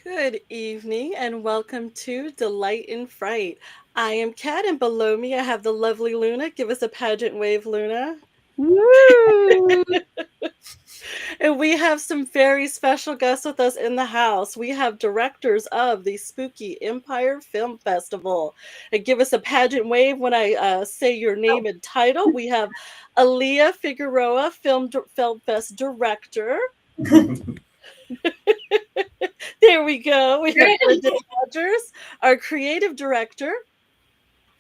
Good evening and welcome to Delight in Fright. I am Kat, and below me I have the lovely Luna. Give us a pageant wave, Luna. Woo! And we have some very special guests with us in the house. We have directors of the Spooky Empire Film Festival. And give us a pageant wave when I say your name and title. We have Aaliyah Figueroa, Film Fest director. There we go. We have Brendan Rogers, our creative director.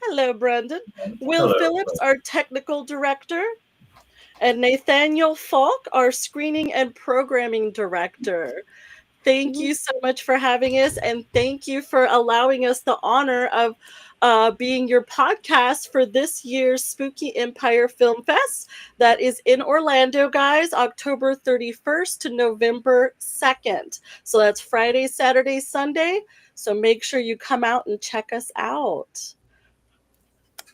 Hello, Brendan. Will Hello. Phillips, our technical director. And Nathaniel Falk, our screening and programming director. Thank you so much for having us, and thank you for allowing us the honor of being your podcast for this year's Spooky Empire Film Fest that is in Orlando, guys, October 31st to November 2nd. So that's Friday, Saturday, Sunday. So make sure you come out and check us out.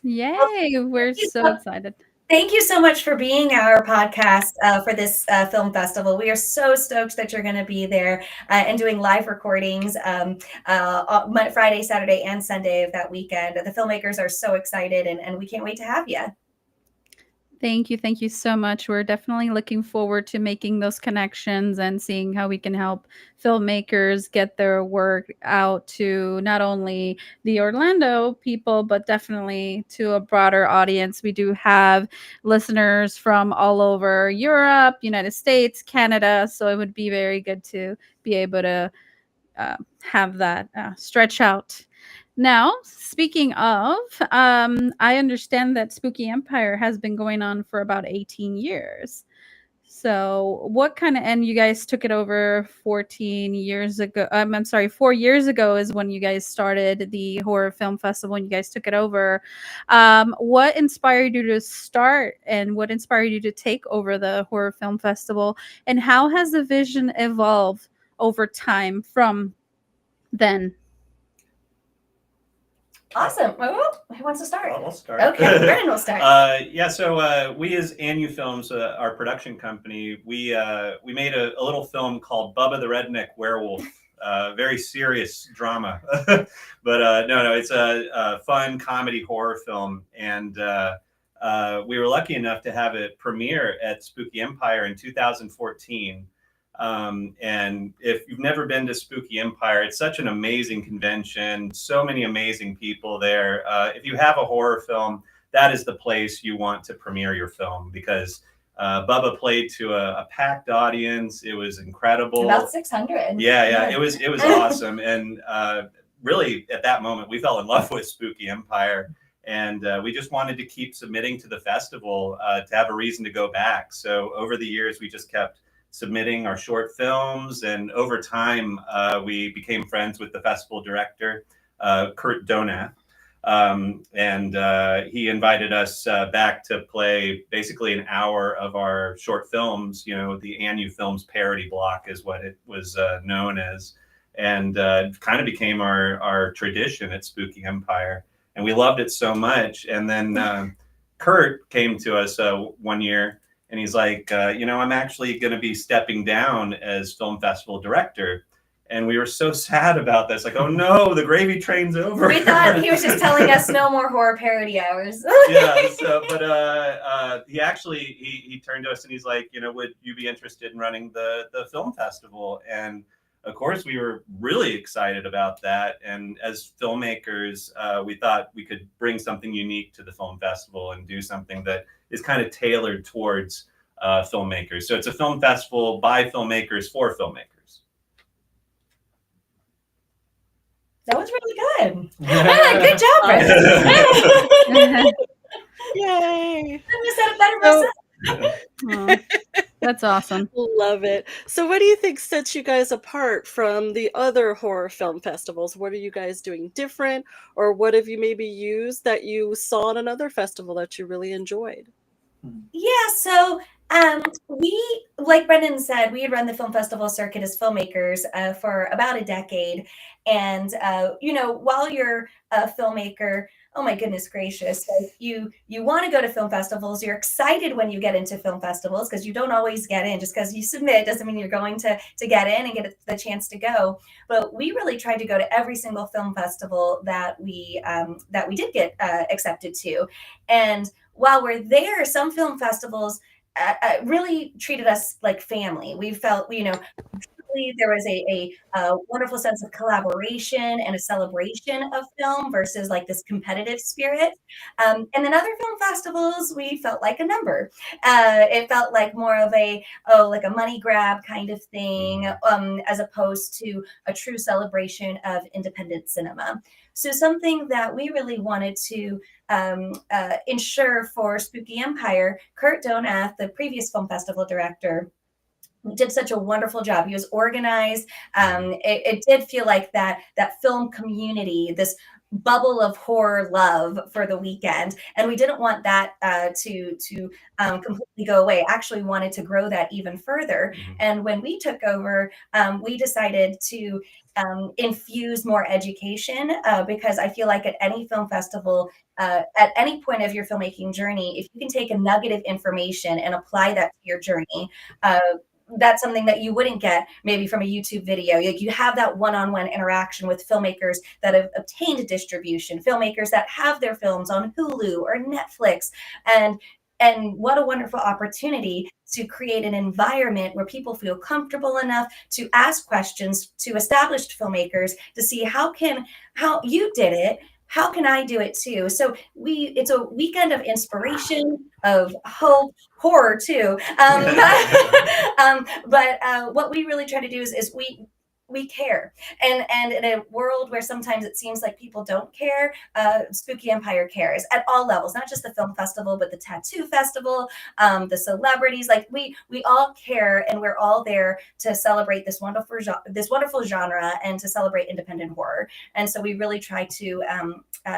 Yay, we're so excited. Thank you so much for being our podcast for this film festival. We are so stoked that you're going to be there and doing live recordings Friday, Saturday, and Sunday of that weekend. The filmmakers are so excited, and we can't wait to have you. Thank you. Thank you so much. We're definitely looking forward to making those connections and seeing how we can help filmmakers get their work out to not only the Orlando people, but definitely to a broader audience. We do have listeners from all over Europe, United States, Canada. So it would be very good to be able to have that stretch out. Now, speaking of, I understand that Spooky Empire has been going on for about 18 years. So, what kind of, and you guys took it over 14 years ago. I'm sorry, 4 years ago is when you guys started the Horror Film Festival and you guys took it over. What inspired you to start and what inspired you to take over the Horror Film Festival? And how has the vision evolved over time from then? Awesome. Who wants to start? I'll start. Okay, Brennan will start. So we as Anu Films, our production company, we made a little film called Bubba the Redneck Werewolf. Very serious drama, but no, it's a fun comedy horror film, and we were lucky enough to have it premiere at Spooky Empire in 2014. And if you've never been to Spooky Empire, it's such an amazing convention, so many amazing people there. If you have a horror film, that is the place you want to premiere your film because Bubba played to a packed audience. It was incredible. About 600. Yeah. It was awesome. And really, at that moment, we fell in love with Spooky Empire. And we just wanted to keep submitting to the festival to have a reason to go back. So over the years, we just kept submitting our short films, and over time we became friends with the festival director, Kurt Donath, and he invited us back to play basically an hour of our short films. The Anu Films parody block is what it was known as, and kind of became our tradition at Spooky Empire, and we loved it so much. And then Kurt came to us one year, and he's like, I'm actually going to be stepping down as film festival director. And we were so sad about this. Like, oh no, the gravy train's over. We thought he was just telling us no more horror parody hours. Yeah. But he actually he turned to us and he's like, would you be interested in running the film festival? And of course, we were really excited about that. And as filmmakers, we thought we could bring something unique to the film festival and do something that is kind of tailored towards filmmakers. So it's a film festival by filmmakers for filmmakers. That was really good. Good job, Brendan. Yay! I said it better myself. That's awesome. Love it. So what do you think sets you guys apart from the other horror film festivals? What are you guys doing different, or what have you maybe used that you saw at another festival that you really enjoyed? Yeah, so we, like Brendan said, we had run the film festival circuit as filmmakers for about a decade. And, while you're a filmmaker, oh my goodness gracious, like you want to go to film festivals, you're excited when you get into film festivals because you don't always get in. Just because you submit doesn't mean you're going to get in and get the chance to go. But we really tried to go to every single film festival that we did get accepted to. And while we're there, some film festivals really treated us like family. We felt, there was a wonderful sense of collaboration and a celebration of film versus like this competitive spirit. And then other film festivals, we felt like a number. It felt like more of like a money grab kind of thing, as opposed to a true celebration of independent cinema. So something that we really wanted to ensure for Spooky Empire, Kurt Donath, the previous film festival director, did such a wonderful job. He was organized. It did feel like that film community, this bubble of horror love for the weekend, and we didn't want that to completely go away. Actually wanted to grow that even further. And when we took over, we decided to infuse more education, because I feel like at any film festival, at any point of your filmmaking journey, if you can take a nugget of information and apply that to your journey, that's something that you wouldn't get maybe from a YouTube video. Like, you have that one-on-one interaction with filmmakers that have obtained distribution, filmmakers that have their films on Hulu or Netflix. And what a wonderful opportunity to create an environment where people feel comfortable enough to ask questions to established filmmakers to see how you did it. How can I do it too? So it's a weekend of inspiration, of hope, horror too. But what we really try to do is we care, and in a world where sometimes it seems like people don't care, Spooky Empire cares at all levels, not just the film festival, but the tattoo festival, the celebrities. Like we all care, and we're all there to celebrate this wonderful genre and to celebrate independent horror. And so we really try to,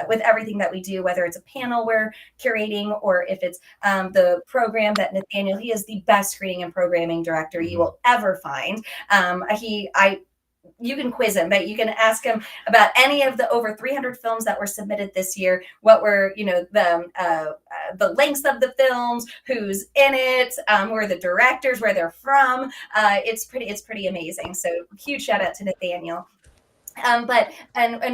with everything that we do, whether it's a panel we're curating or if it's the program that Nathaniel, he is the best screening and programming director you will ever find. You can quiz him, but you can ask him about any of the over 300 films that were submitted this year. What were, the lengths of the films, who's in it, who are the directors, where they're from. It's pretty amazing. So huge shout out to Nathaniel. But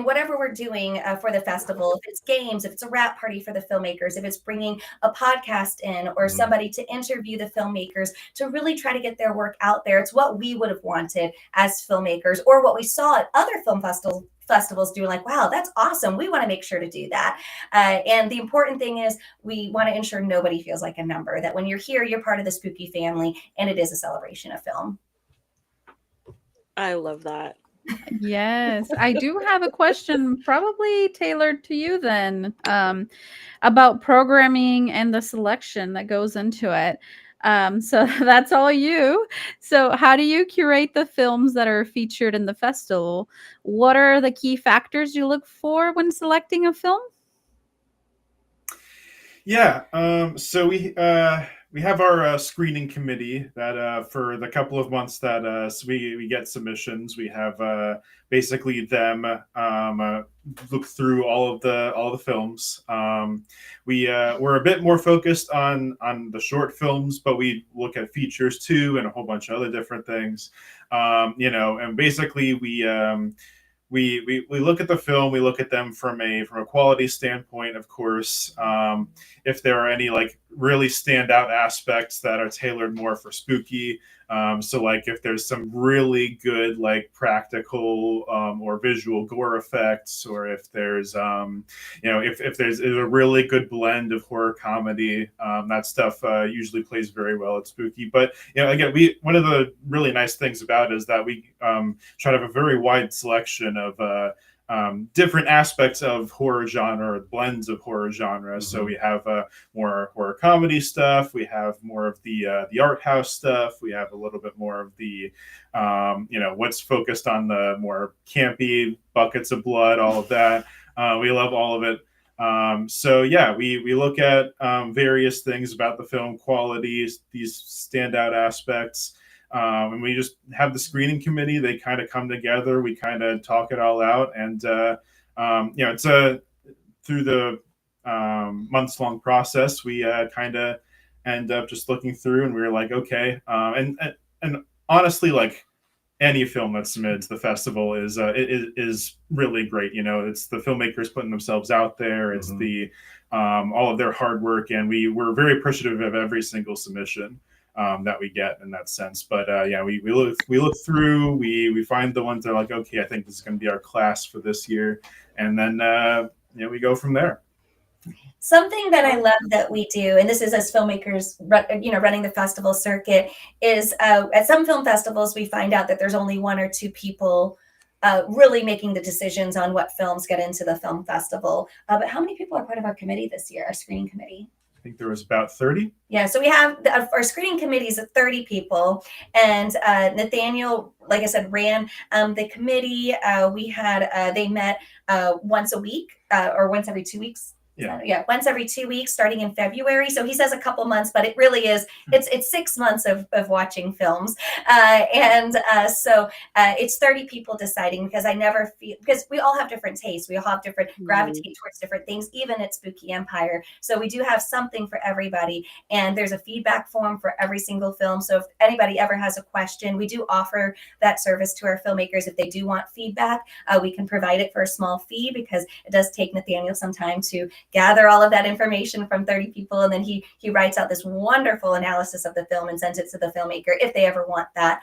whatever we're doing for the festival, if it's games, if it's a wrap party for the filmmakers, if it's bringing a podcast in or somebody to interview the filmmakers to really try to get their work out there, it's what we would have wanted as filmmakers, or what we saw at other film festivals do. Like, wow, that's awesome. We want to make sure to do that. And the important thing is we want to ensure nobody feels like a number, that when you're here, you're part of the Spooky family, and it is a celebration of film. I love that. Yes, I do have a question probably tailored to you then, about programming and the selection that goes into it. So that's all you. So how do you curate the films that are featured in the festival? What are the key factors you look for when selecting a film? Yeah, so we have our screening committee that for the couple of months that so we get submissions, we have basically them look through all of the films. We're a bit more focused on the short films, but we look at features too and a whole bunch of other different things. And basically we look at the film, we look at them from a quality standpoint, of course. If there are any like really standout aspects that are tailored more for Spooky, so like if there's some really good like practical or visual gore effects, or if there's if there's a really good blend of horror comedy, that stuff usually plays very well at Spooky. But again, one of the really nice things about it is that we try to have a very wide selection of different aspects of horror genre, or blends of horror genre. So we have more horror comedy stuff. We have more of the art house stuff. We have a little bit more of the what's focused on the more campy buckets of blood, all of that. We love all of it. So yeah, we look at various things about the film, qualities, these standout aspects. And we just have the screening committee. They kind of come together. We kind of talk it all out, and it's through the months long process, we kind of end up just looking through, and we were like, okay, and honestly, like any film that's submitted to the festival is really great. You know, it's the filmmakers putting themselves out there. It's the all of their hard work, and we're very appreciative of every single submission that we get in that sense. But yeah, we look through, we find the ones that are like, okay, I think this is going to be our class for this year, and then we go from there. Something that I love that we do, and this is as filmmakers, running the festival circuit, is at some film festivals we find out that there's only one or two people really making the decisions on what films get into the film festival. But how many people are part of our committee this year, our screening committee? I think there was about 30. Yeah, so we have our screening committees of 30 people, and Nathaniel, like I said, ran the committee. We had they met once a week or once every 2 weeks. Yeah, once every 2 weeks, starting in February. So he says a couple months, but it really is, it's 6 months of watching films. So it's 30 people deciding, because I never feel, because we all have different tastes. We all have different gravitate towards different things, even at Spooky Empire. So we do have something for everybody. And there's a feedback form for every single film. So if anybody ever has a question, we do offer that service to our filmmakers. If they do want feedback, we can provide it for a small fee, because it does take Nathaniel some time to gather all of that information from 30 people, and then he writes out this wonderful analysis of the film and sends it to the filmmaker if they ever want that.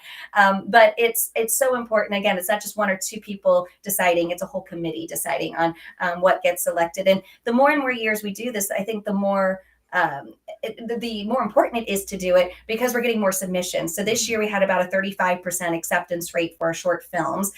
But it's so important. Again, it's not just one or two people deciding, it's a whole committee deciding on what gets selected. And the more and more years we do this, I think the more important it is to do it, because we're getting more submissions. So this year we had about a 35% acceptance rate for our short films,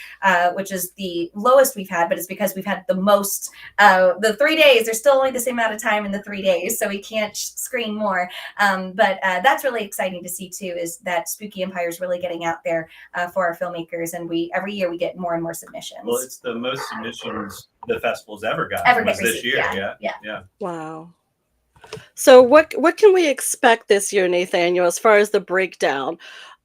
which is the lowest we've had, but it's because we've had the most, the 3 days, there's still only the same amount of time in the 3 days, so we can't screen more. But that's really exciting to see too, is that Spooky Empire is really getting out there for our filmmakers, and every year we get more and more submissions. Well, it's the most submissions the festival's ever got this year. Yeah. Wow. So what can we expect this year, Nathaniel, as far as the breakdown?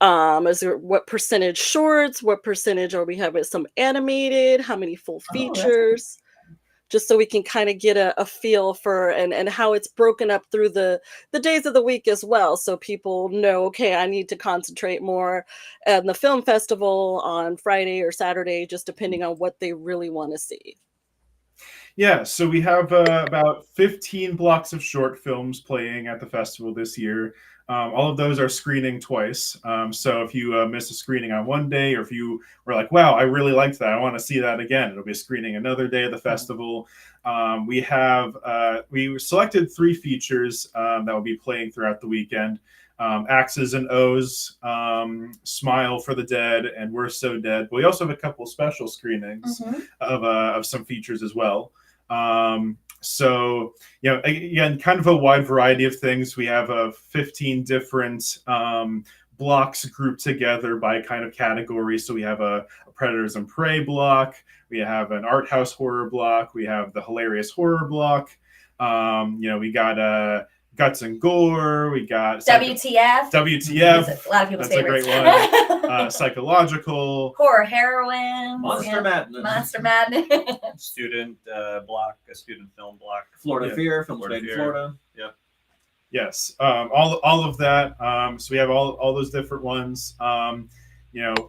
Is there what percentage shorts? What percentage are we having some animated? How many full features? Just so we can kind of get a feel for and how it's broken up through the days of the week as well. So people know, okay, I need to concentrate more at the film festival on Friday or Saturday, just depending on what they really want to see. Yeah, so we have about 15 blocks of short films playing at the festival this year. All of those are screening twice. So if you miss a screening on one day, or if you were like, wow, I really liked that, I want to see that again, it'll be a screening another day of the festival. We selected 3 features that will be playing throughout the weekend. X's and O's, Smile for the Dead, and We're So Dead. But we also have a couple special screenings of some features as well. So, again, kind of a wide variety of things. We have 15 different blocks grouped together by kind of category. So we have a Predators and Prey block. We have an art house horror block. We have the hilarious horror block. We got Guts and Gore. We got WTF. WTF. A lot of people's favorites. That's a great one. Psychological. Horror heroine. Monster Madness. Monster Madness. Student block, a student film block. Florida Fear, films made in Florida. Yeah. Yes. All of that. So we have all those different ones.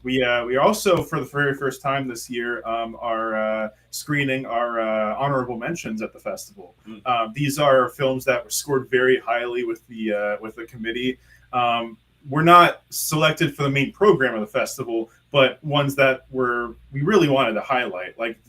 We also, for the very first time this year, are screening our honorable mentions at the festival. These are films that were scored very highly with the committee. We're not selected for the main program of the festival, but ones that we really wanted to highlight, like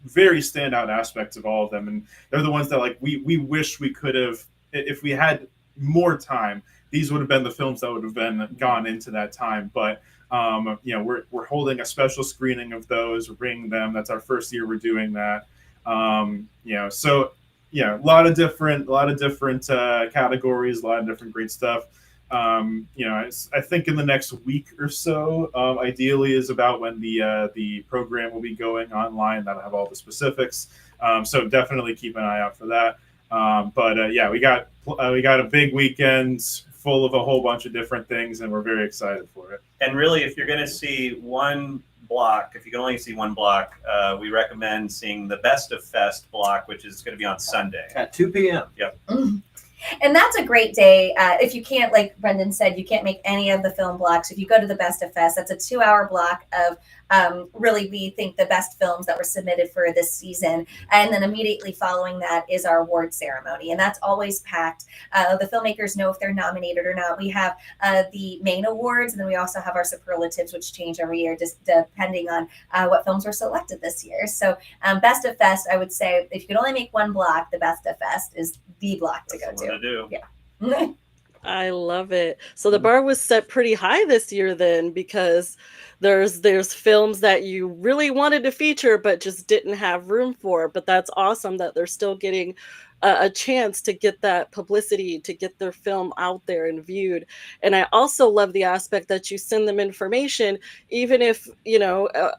very standout aspects of all of them. And they're the ones that we wish we could have, if we had more time, these would have been the films that would have been gone into that time. But we're holding a special screening of those. We're bringing them. That's our first year we're doing that. So a lot of different categories, a lot of different great stuff. I think in the next week or so, ideally, is about when the program will be going online. That'll have all the specifics. So definitely keep an eye out for that. We got a big weekend full of a whole bunch of different things, and we're very excited for it. And really, if you're going to see one block, if you can only see one block, we recommend seeing the Best of Fest block, which is going to be on Sunday. At 2 p.m. And that's a great day. If you can't, like Brendan said, you can't make any of the film blocks. If you go to the Best of Fest, that's a 2-hour block of really, we think the best films that were submitted for this season. And then immediately following that is our award ceremony. And that's always packed. The filmmakers know if they're nominated or not. We have the main awards, and then we also have our superlatives, which change every year, just depending on what films were selected this year. So Best of Fest, I would say, if you could only make one block, the Best of Fest is the block to That's go what to. to do. I love it. So the bar was set pretty high this year then, because there's films that you really wanted to feature but just didn't have room for. But that's awesome that they're still getting a chance to get that publicity, to get their film out there and viewed. And I also love the aspect that you send them information, even if,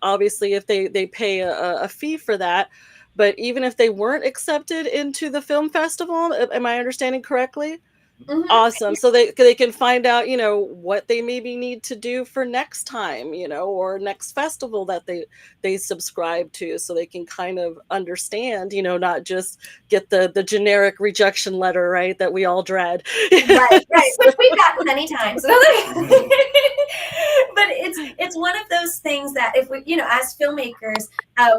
obviously if they pay a fee for that. But even if they weren't accepted into the film festival, am I understanding correctly? Mhm. Awesome. So they can find out, what they maybe need to do for next time, or next festival that they subscribe to, so they can kind of understand, not just get the generic rejection letter, right, that we all dread. Right, which we've gotten many times. But it's one of those things that if we, as filmmakers,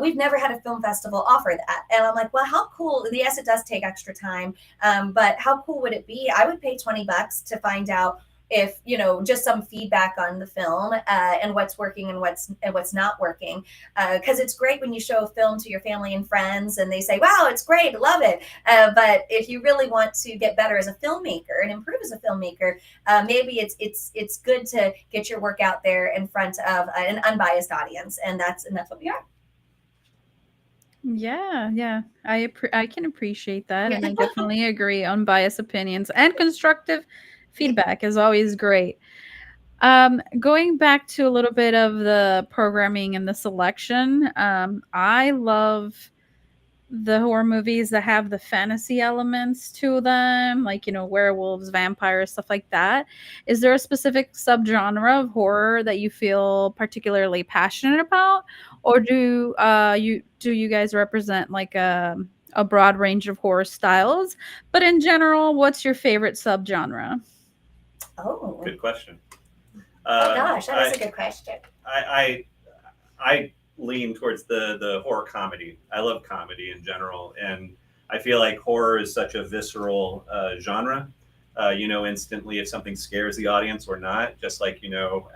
we've never had a film festival offer that. And I'm like, well, how cool. Yes, it does take extra time. But how cool would it be? I would pay $20 to find out if, just some feedback on the film and what's working and what's not working. Because it's great when you show a film to your family and friends and they say, wow, it's great, love it. But if you really want to get better as a filmmaker and improve as a filmmaker, maybe it's good to get your work out there in front of an unbiased audience. And that's what we are. Yeah. I can appreciate that, and I definitely agree. Unbiased opinions and constructive feedback is always great. Going back to a little bit of the programming and the selection, I love the horror movies that have the fantasy elements to them, like, werewolves, vampires, stuff like that. Is there a specific subgenre of horror that you feel particularly passionate about, or do you guys represent like a broad range of horror styles? But in general, what's your favorite subgenre? Oh, Good question. gosh, that is a good question. I lean towards the horror comedy. I love comedy in general, and I feel like horror is such a visceral genre. You know instantly if something scares the audience or not, just like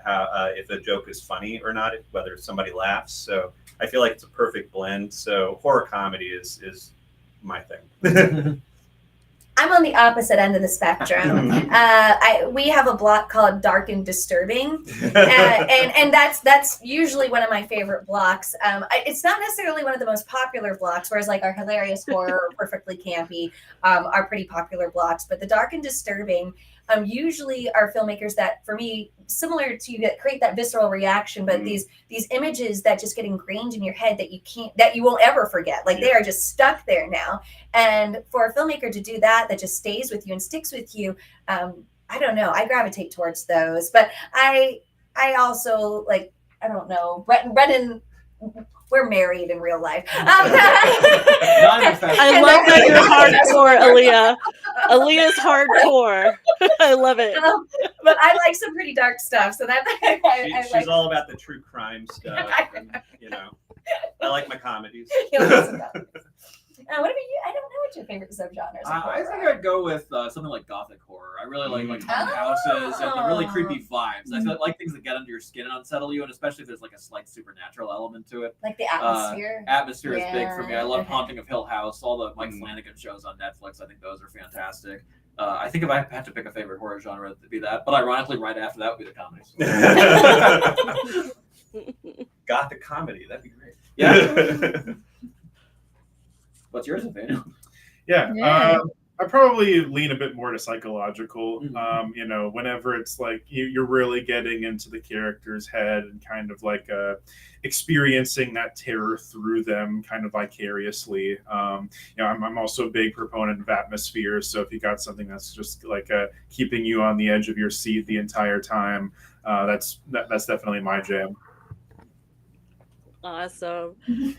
how if a joke is funny or not, whether somebody laughs. So I feel like it's a perfect blend. So horror comedy is my thing. I'm on the opposite end of the spectrum. We have a block called Dark and Disturbing, and that's usually one of my favorite blocks. It's not necessarily one of the most popular blocks, whereas like our Hilarious Horror or Perfectly Campy are pretty popular blocks. But the Dark and Disturbing usually are filmmakers that, for me, similar to you, that create that visceral reaction, but these images that just get ingrained in your head that you won't ever forget. Like they are just stuck there now. And for a filmmaker to do that just stays with you and sticks with you, I don't know. I gravitate towards those. But I also, like, I don't know, Brendan, we're married in real life. Not in fact. I love that you're hardcore, Aaliyah. Aaliyah's hardcore. I love it. But I like some pretty dark stuff, so that She's all about the true crime stuff. And, I like my comedies. What about you? I don't know what your favorite subgenres are. I think I'd go with something like gothic horror. I really like haunted houses and the really creepy vibes. I like things that get under your skin and unsettle you, and especially if there's like a slight supernatural element to it. Like the atmosphere. Atmosphere is big for me. I love Okay. Haunting of Hill House, all the Mike Flanagan shows on Netflix. I think those are fantastic. I think if I had to pick a favorite horror genre, it'd be that. But ironically, right after that would be the comedies. Gothic comedy, that'd be great. Yeah. What's yours, Nathaniel? Yeah. I probably lean a bit more to psychological. Mhm. Whenever it's like you're really getting into the character's head and kind of like experiencing that terror through them kind of vicariously. I'm also a big proponent of atmosphere. So if you got something that's just like keeping you on the edge of your seat the entire time, that's definitely my jam. Awesome.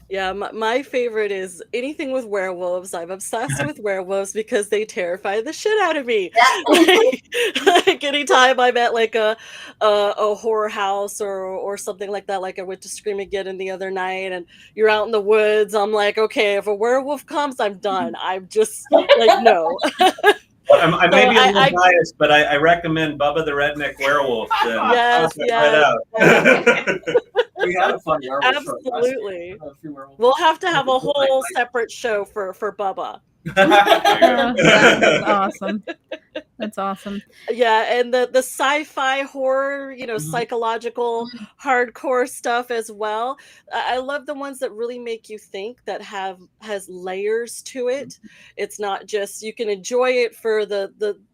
Yeah, my favorite is anything with werewolves. I'm obsessed with werewolves because they terrify the shit out of me. Like anytime I'm at like a horror house or something like that, like I went to Scream Again the other night, and you're out in the woods. I'm like, okay, if a werewolf comes, I'm done. I'm just like, no. I may So be a little biased, but I recommend Bubba the Redneck Werewolf. Yes, Check that yes. out. We had a fun werewolf show last year. Absolutely. A few werewolves. We'll have to have a Cool whole night. separate show for Bubba. That's awesome. That's awesome. Yeah, and the sci-fi horror, Mhm. psychological hardcore stuff as well. I love the ones that really make you think, that has layers to it. It's not just, you can enjoy it for the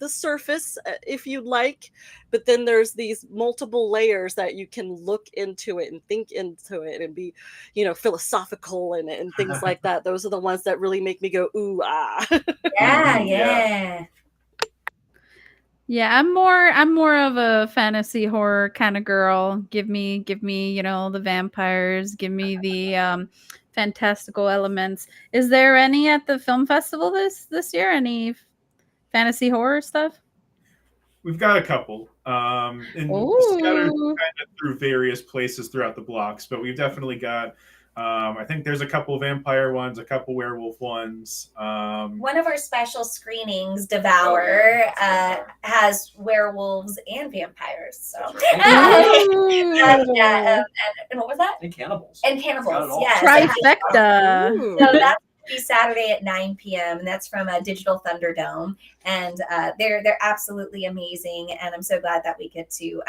surface, if you like, but then there's these multiple layers that you can look into it and think into it and be, philosophical and things like that. Those are the ones that really make me go ooh ah. Yeah. Yeah, I'm more of a fantasy horror kind of girl. Give me, the vampires, give me the fantastical elements. Is there any at the film festival this year? Any fantasy horror stuff? We've got a couple, and scattered Ooh. kind of through various places throughout the blocks. But we've definitely got. I think there's a couple vampire ones, a couple werewolf ones. One of our special screenings, Devour, has werewolves and vampires. So, Ooh. and what was that? And cannibals. And Got it cannibals, all. yes. Trifecta. Ooh. So that's going to be Saturday at 9 p.m. and that's from Digital Thunderdome, and they're absolutely amazing. And I'm so glad that we get to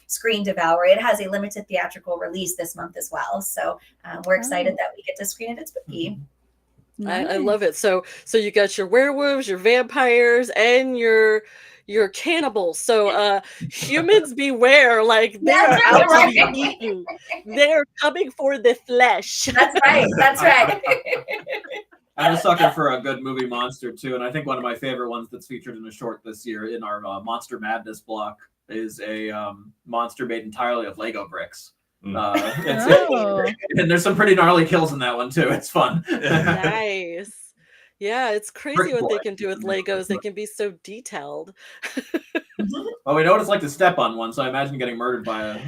screen Devour. It has a limited theatrical release this month as well, so we're excited that we get to screen it at Spooky. I love it. So you got your werewolves, your vampires, and your cannibals. So humans beware, like they're That's out right. to be eaten. They're coming for the flesh. That's right. That's right. I'm a sucker for a good movie monster too, and I think one of my favorite ones that's featured in a short this year in our Monster Madness block is a monster made entirely of Lego bricks. Oh. And there's some pretty gnarly kills in that one too. It's fun. Nice. Yeah, it's crazy Brick what they boy. can do with Legos. They can be so detailed. Well, we know what it's like to step on one, so I imagine getting murdered by a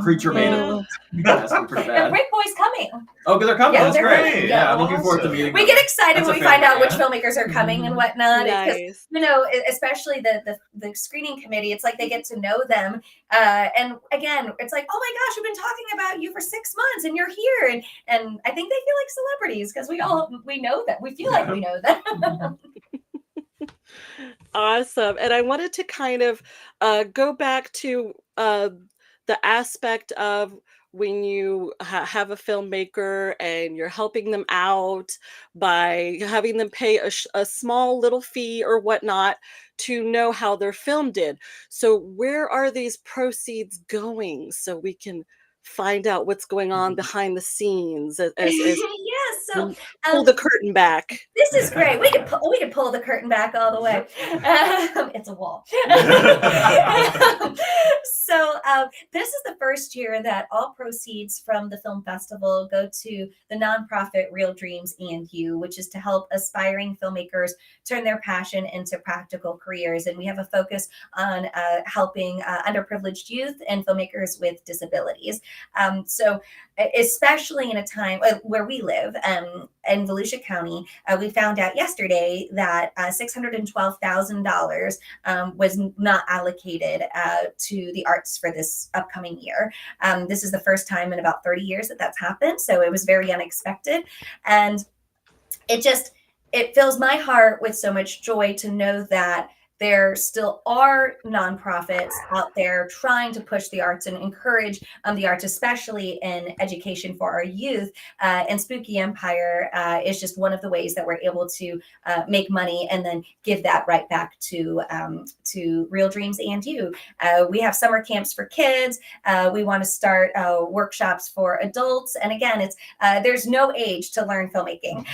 creature made of. That's pretty The bad. Brick Boy's coming. Oh, because they're coming. Yeah, That's they're great. coming. Yeah, Yeah, I'm looking forward to meeting We them. get excited That's when a we find out favorite, which yeah. filmmakers are coming and whatnot. Because Nice. especially the screening committee, it's like they get to know them. And again, it's like, oh my gosh, we've been talking about you for 6 months and you're here. And I think they feel like celebrities because we know them. We feel like we know them. Awesome. And I wanted to kind of go back to the aspect of when you have a filmmaker and you're helping them out by having them pay a small little fee or whatnot to know how their film did. So where are these proceeds going so we can find out what's going on behind the scenes as Yes. So pull the curtain back? this is great. We could pull the curtain back all the way. It's a wall. So this is the first year that all proceeds from the film festival go to the nonprofit Real Dreams and You, which is to help aspiring filmmakers turn their passion into practical careers. And we have a focus on helping underprivileged youth and filmmakers with disabilities. So especially in a time where we live in Volusia County, we found out yesterday that $612,000 was not allocated to the arts for this upcoming year. This is the first time in about 30 years that that's happened. So it was very unexpected. And it fills my heart with so much joy to know that there still are nonprofits out there trying to push the arts and encourage the arts, especially in education for our youth. And Spooky Empire is just one of the ways that we're able to make money and then give that right back to Real Dreams and You. We have summer camps for kids. We want to start workshops for adults. And again, it's there's no age to learn filmmaking in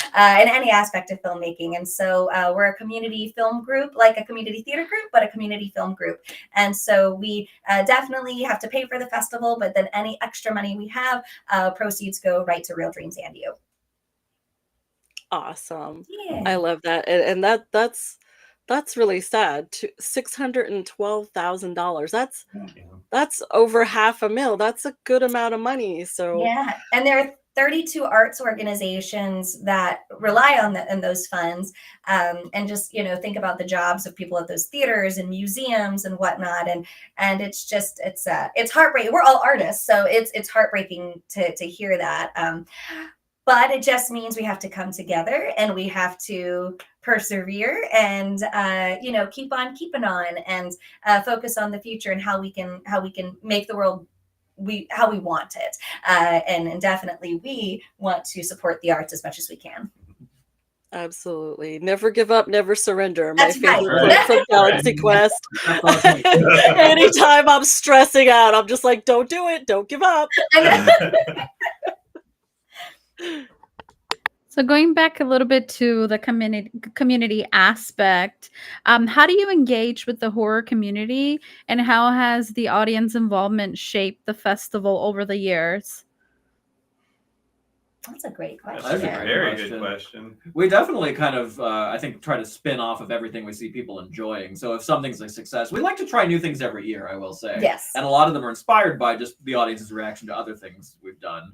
any aspect of filmmaking. And so we're a community film group, like a community community theater group, but a community film group. And so we definitely have to pay for the festival, but then any extra money we have, proceeds go right to Real Dreams and You. Awesome. Yeah. I love that. And that's really sad. $612,000. That's over $500,000. That's a good amount of money. So Yeah, and there are 32 arts organizations that rely on those funds, and just think about the jobs of people at those theaters and museums and whatnot, and it's heartbreaking. We're all artists, so it's heartbreaking to hear that. But it just means we have to come together and we have to persevere and keep on keeping on and focus on the future and how we can make the world how we want it. And definitely we want to support the arts as much as we can. absolutely. Never give up, never surrender. My That's right. favorite quote from Galaxy Quest. That's awesome. Anytime I'm stressing out, I'm just like, don't do it. Don't give up. So going back a little bit to the community aspect, how do you engage with the horror community, and how has the audience involvement shaped the festival over the years? That's a great question. That's a Yeah. very good question. We definitely kind of, I think, try to spin off of everything we see people enjoying. So if something's a success, we like to try new things every year, I will say. Yes. And a lot of them are inspired by just the audience's reaction to other things we've done.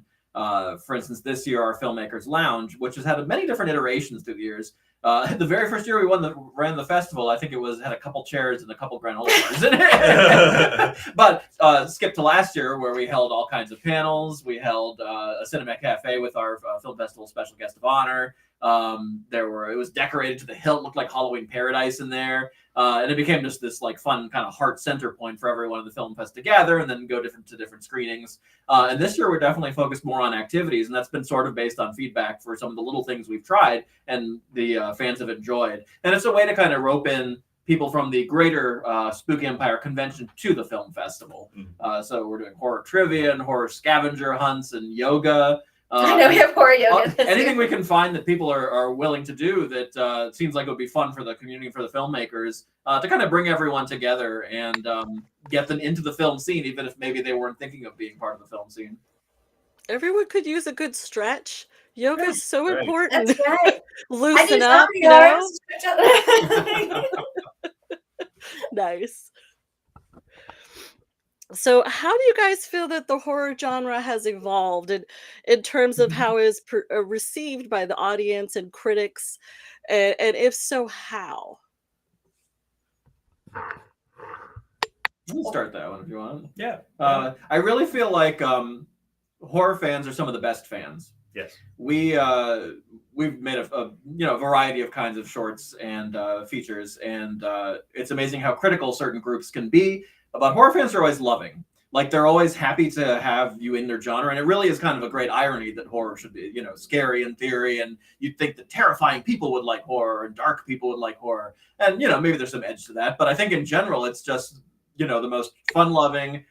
For instance, this year, our Filmmakers Lounge, which has had many different iterations through the years. The very first year we ran the festival, I think had a couple chairs and a couple granola bars in it. But skip to last year, where we held all kinds of panels. We held a cinema cafe with our film festival special guest of honor. It was decorated to the hilt, looked like Halloween Paradise in there. And it became just this like fun kind of heart center point for everyone in the film fest to gather and then go to different screenings. And this year we're definitely focused more on activities, and that's been sort of based on feedback for some of the little things we've tried and the fans have enjoyed. And it's a way to kind of rope in people from the greater Spooky Empire convention to the film festival. So we're doing horror trivia and horror scavenger hunts and yoga. I know we have horror yoga. Anything we can find that people are willing to do that seems like it would be fun for the community, for the filmmakers, to kind of bring everyone together and get them into the film scene, even if maybe they weren't thinking of being part of the film scene. Everyone could use a good stretch. Yoga is so Right. important. That's right. Loosen I up, do you know? arms. Nice. So, how do you guys feel that the horror genre has evolved in terms of how it is received by the audience and critics? And if so, how? You can start that one if you want. Yeah. I really feel like horror fans are some of the best fans. Yes. We've made a variety of kinds of shorts and features, and it's amazing how critical certain groups can be. But horror fans are always loving. Like, they're always happy to have you in their genre, and it really is kind of a great irony that horror should be, scary in theory, and you'd think that terrifying people would like horror and dark people would like horror, and maybe there's some edge to that. But I think in general, it's just the most fun-loving,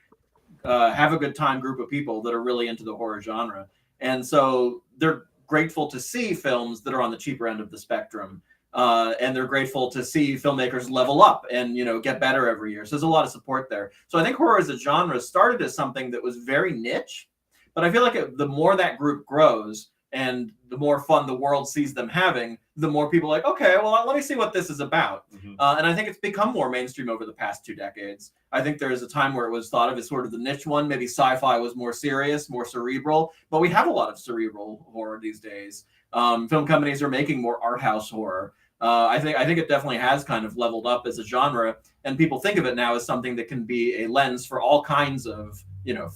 have a good time group of people that are really into the horror genre. And so they're grateful to see films that are on the cheaper end of the spectrum. And they're grateful to see filmmakers level up and, get better every year. So there's a lot of support there. So I think horror as a genre started as something that was very niche, but I feel like the more that group grows and the more fun the world sees them having, the more people are like, okay, well, let me see what this is about. Mhm. And I think it's become more mainstream over the past 2 decades. I think there is a time where it was thought of as sort of the niche one. Maybe sci-fi was more serious, more cerebral, but we have a lot of cerebral horror these days. Film companies are making more art house horror. I think it definitely has kind of leveled up as a genre, and people think of it now as something that can be a lens for all kinds of,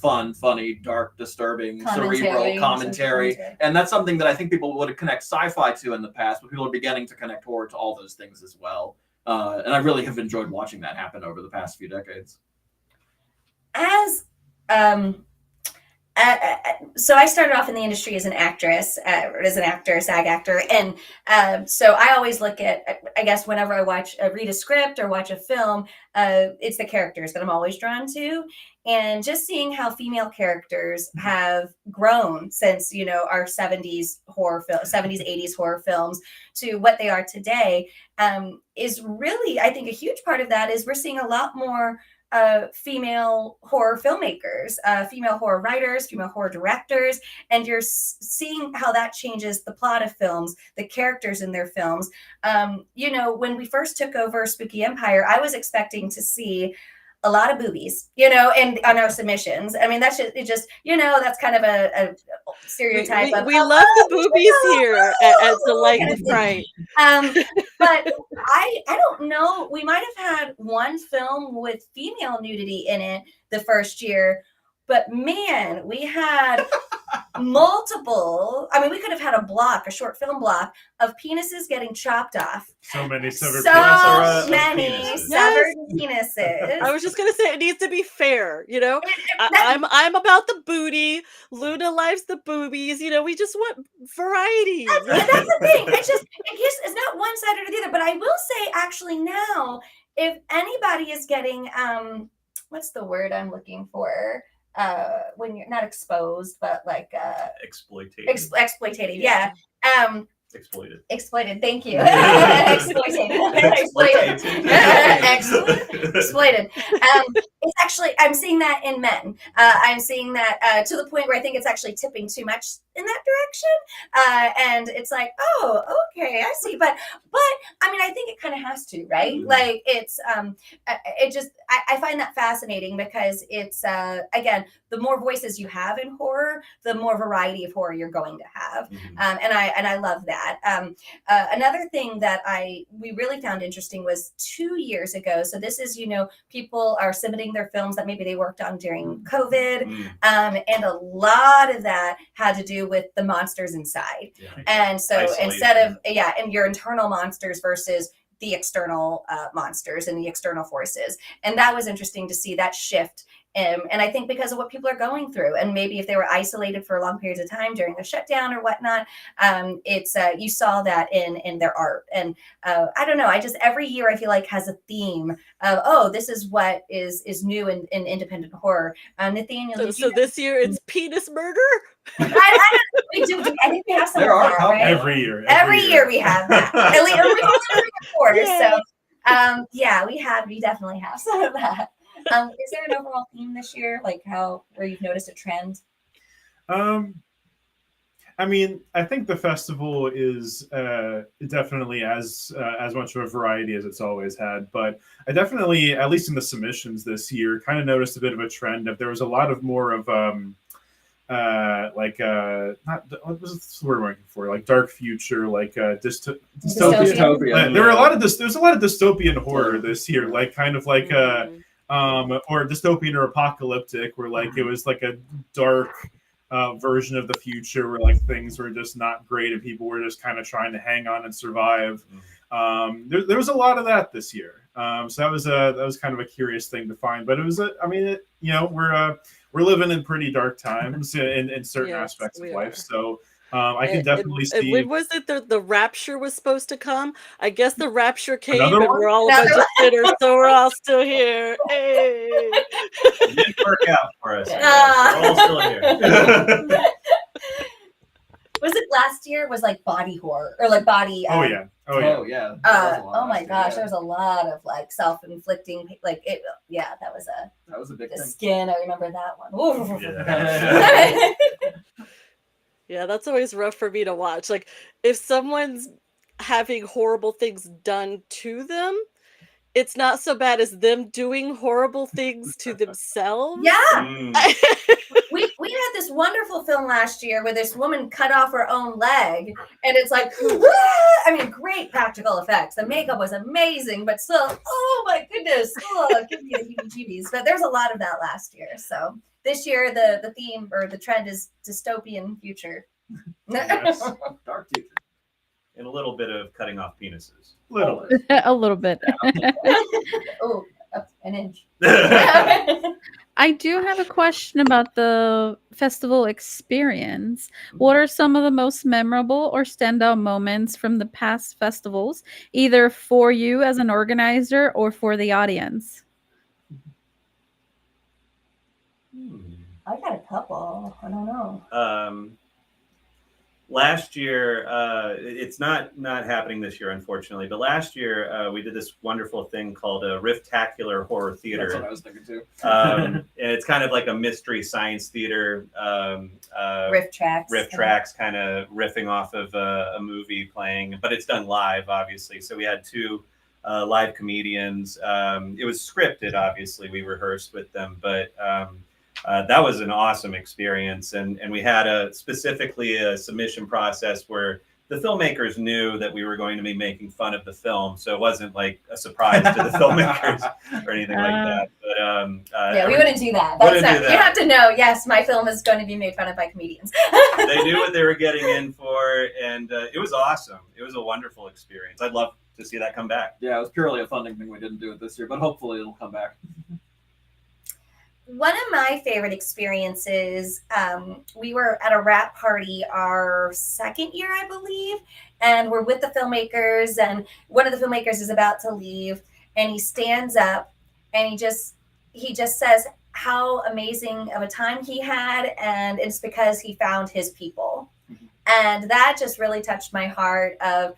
fun, funny, dark, disturbing, cerebral commentary. And that's something that I think people would connect sci-fi to in the past, but people are beginning to connect horror to all those things as well. And I really have enjoyed watching that happen over the past few decades. As So I started off in the industry as an actress, as an actor, SAG actor, and so I always look at, I guess, whenever I read a script or watch a film, it's the characters that I'm always drawn to, and just seeing how female characters have grown since our 70s horror film, 70s 80s horror films to what they are today, is really, I think, a huge part of that is we're seeing a lot more female horror filmmakers, female horror writers, female horror directors, and you're seeing how that changes the plot of films, the characters in their films. When we first took over Spooky Empire, I was expecting to see a lot of boobies, and on our submissions. I mean, that's just that's kind of a stereotype. We love the boobies here at Delight and Fright. But I don't know. We might have had one film with female nudity in it the first year, but man, we had multiple. I mean, we could have had a short film block of penises getting chopped off. So many severed So penises. many severed penises. I was just gonna say it needs to be fair, I'm about the booty. Luna likes the boobies. We just want variety. That's the thing. It's not one sided or the other. But I will say, actually, now, if anybody is getting what's the word I'm looking for? When you're not exposed, but like Exploitative. Exploitative, yeah. Exploited. Thank you. Exploited. Exploited. It's actually, I'm seeing that in men. I'm seeing that to the point where I think it's actually tipping too much in that direction. And it's like, oh, okay, I see. But I mean, I think it kind of has to, right? Mm-hmm. Like it's, I find that fascinating because it's, again, the more voices you have in horror, the more variety of horror you're going to have. Mm-hmm. And I love that. Another thing that we really found interesting was 2 years ago. So this is, people are submitting their films that maybe they worked on during COVID. And a lot of that had to do with the monsters inside. Yeah. And so instead of, and your internal monsters versus the external monsters and the external forces. And that was interesting to see that shift. And I think because of what people are going through, and maybe if they were isolated for long periods of time during the shutdown or whatnot, it's you saw that in their art. And I don't know, every year I feel like has a theme of, this is what is new in independent horror. Nathaniel, so this year it's penis murder? We do. I think we have some. There are right? Every year we have that. At least every quarter. Yeah. So we definitely have some of that. Is there an overall theme this year, like where you've noticed a trend? I mean, I think the festival is definitely as much of a variety as it's always had. But I definitely, at least in the submissions this year, kind of noticed a bit of a trend of there was a lot of more of not what was the word I'm looking for? Like dark future, like dystopia. There were a lot of dystopian horror this year, like kind of like or dystopian or apocalyptic, where like it was like a dark version of the future where like things were just not great and people were just kind of trying to hang on and survive. There was a lot of that this year. So that was kind of a curious thing to find, but it was we're living in pretty dark times in certain aspects of life. So I can definitely see. When was it the rapture was supposed to come? I guess the rapture came, and one? we're all a bunch of sinners, so we're all still here. Hey. It didn't work out for us. We're all still here. Was it last year? Was like body horror or like body? Oh yeah. Oh my gosh, there was a lot of like self-inflicting, like it. Yeah, that was a big the thing. Skin. I remember that one. Yeah. Yeah, that's always rough for me to watch. Like if someone's having horrible things done to them, it's not so bad as them doing horrible things to themselves. Yeah. We had this wonderful film last year where this woman cut off her own leg, and it's like, I mean, great practical effects. The makeup was amazing, but still, oh my goodness, give me the heebie-jeebies. But there's a lot of that last year. So this year, the theme or the trend is dystopian future. Yes. Dark future. And a little bit of cutting off penises. A little bit. Oh, an inch. I do have a question about the festival experience. What are some of the most memorable or standout moments from the past festivals, either for you as an organizer or for the audience? I got a couple. I don't know. Last year, it's not happening this year, unfortunately. But last year, we did this wonderful thing called a Riftacular Horror Theater. That's what I was thinking too. And it's kind of like a mystery science theater. Riff tracks. Kind of riffing off of a movie playing, but it's done live, obviously. So we had two live comedians. It was scripted, obviously. We rehearsed with them, but that was an awesome experience. And we had specifically a submission process where the filmmakers knew that we were going to be making fun of the film. So it wasn't like a surprise to the filmmakers or anything like that. But yeah, we wouldn't do that. Wouldn't do that. You have to know, yes, my film is going to be made fun of by comedians. They knew what they were getting in for. And it was awesome. It was a wonderful experience. I'd love to see that come back. Yeah, it was purely a funding thing. We didn't do it this year, but hopefully it'll come back. One of my favorite experiences, we were at a wrap party our second year, I believe, and we're with the filmmakers, and one of the filmmakers is about to leave, and he stands up and he just says how amazing of a time he had, and it's because he found his people. And that just really touched my heart of,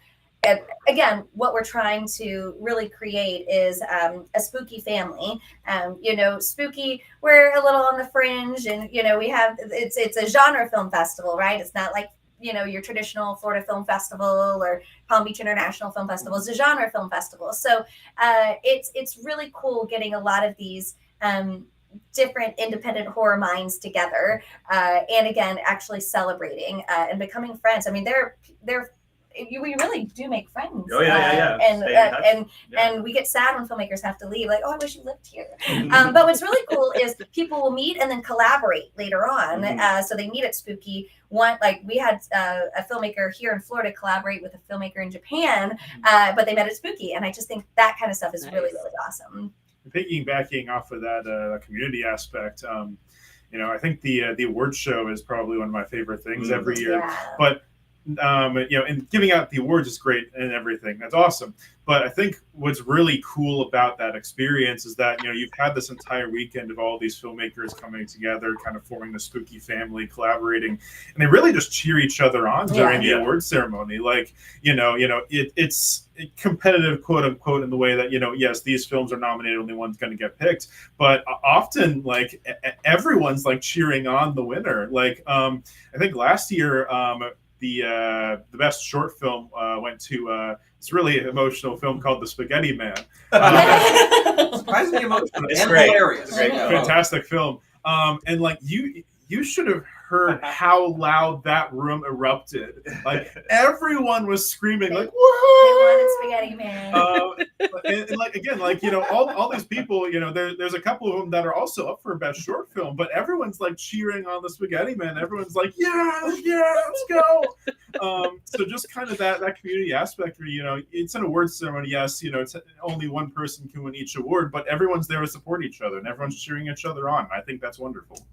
again, what we're trying to really create is a spooky family. Spooky, we're a little on the fringe, and we have it's a genre film festival, right? It's not like your traditional Florida Film Festival or Palm Beach International Film Festival. It's a genre film festival, so it's really cool getting a lot of these different independent horror minds together, and again, actually celebrating and becoming friends. I mean, we really do make friends. Oh yeah. And we get sad when filmmakers have to leave. Like, oh, I wish you lived here. But what's really cool is people will meet and then collaborate later on. So they meet at Spooky. We had a filmmaker here in Florida collaborate with a filmmaker in Japan, but they met at Spooky, and I just think that kind of stuff is really, really awesome. Piggybacking off of that community aspect, I think the awards show is probably one of my favorite things every year. Yeah. But and giving out the awards is great and everything. That's awesome. But I think what's really cool about that experience is that, you've had this entire weekend of all these filmmakers coming together, kind of forming the Spooky family, collaborating, and they really just cheer each other on during the awards ceremony. Like, it's competitive, quote unquote, in the way that, yes, these films are nominated, only one's going to get picked. But often, like, everyone's like cheering on the winner. Like, I think last year, the best short film went to this really emotional film called The Spaghetti Man. Surprisingly emotional It's and great. hilarious. It's a great film. Fantastic film. And like you should have heard how loud that room erupted. Like everyone was screaming, like, They "Whoa!" wanted Spaghetti Man. And like again, like all these people, there's a couple of them that are also up for best short film, but everyone's like cheering on The Spaghetti Man. Everyone's like, yeah, let's go. So just kind of that community aspect where it's an awards ceremony. Yes, it's only one person can win each award, but everyone's there to support each other and everyone's cheering each other on. I think that's wonderful.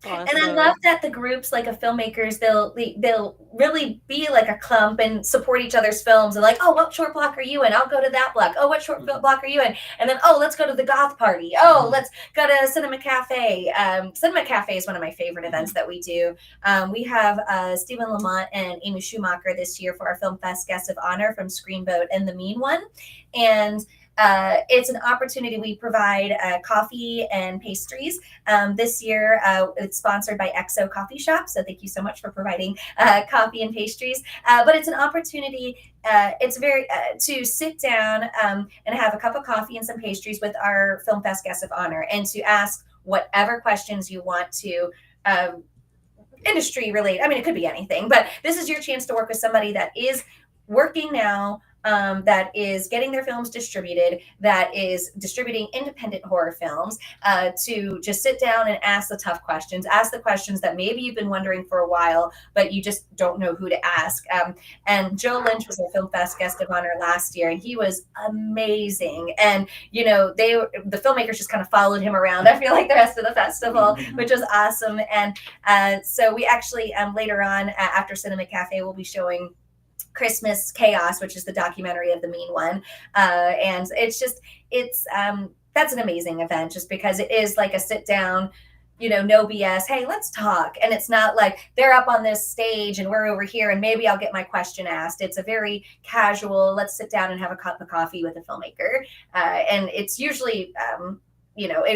Awesome. And I love that the groups like of filmmakers, they'll really be like a clump and support each other's films and like, oh, what short block are you in? I'll go to that block. Oh, what short block are you in? And then, oh, let's go to the goth party. Oh, let's go to Cinema Cafe. Cinema Cafe is one of my favorite events that we do. We have Stephen Lamont and Amy Schumacher this year for our Film Fest Guest of Honor from Screenboat and The Mean One. And it's an opportunity. We provide coffee and pastries. This year, it's sponsored by EXO Coffee Shop. So thank you so much for providing coffee and pastries. But it's an opportunity. It's very to sit down and have a cup of coffee and some pastries with our Film Fest Guest of Honor, and to ask whatever questions you want to. Industry related. I mean, it could be anything, but this is your chance to work with somebody that is working now that is getting their films distributed, that is distributing independent horror films, to just sit down and ask the tough questions, ask the questions that maybe you've been wondering for a while, but you just don't know who to ask. And Joe Lynch was a Film Fest guest of honor last year, and he was amazing. And the filmmakers just kind of followed him around, I feel like, the rest of the festival, which was awesome. And so we actually later on after Cinema Cafe, we'll be showing Christmas Chaos, which is the documentary of the Mean One. And that's an amazing event, just because it is like a sit down, no BS. Hey, let's talk. And it's not like they're up on this stage and we're over here and maybe I'll get my question asked. It's a very casual, let's sit down and have a cup of coffee with a filmmaker. And it's usually,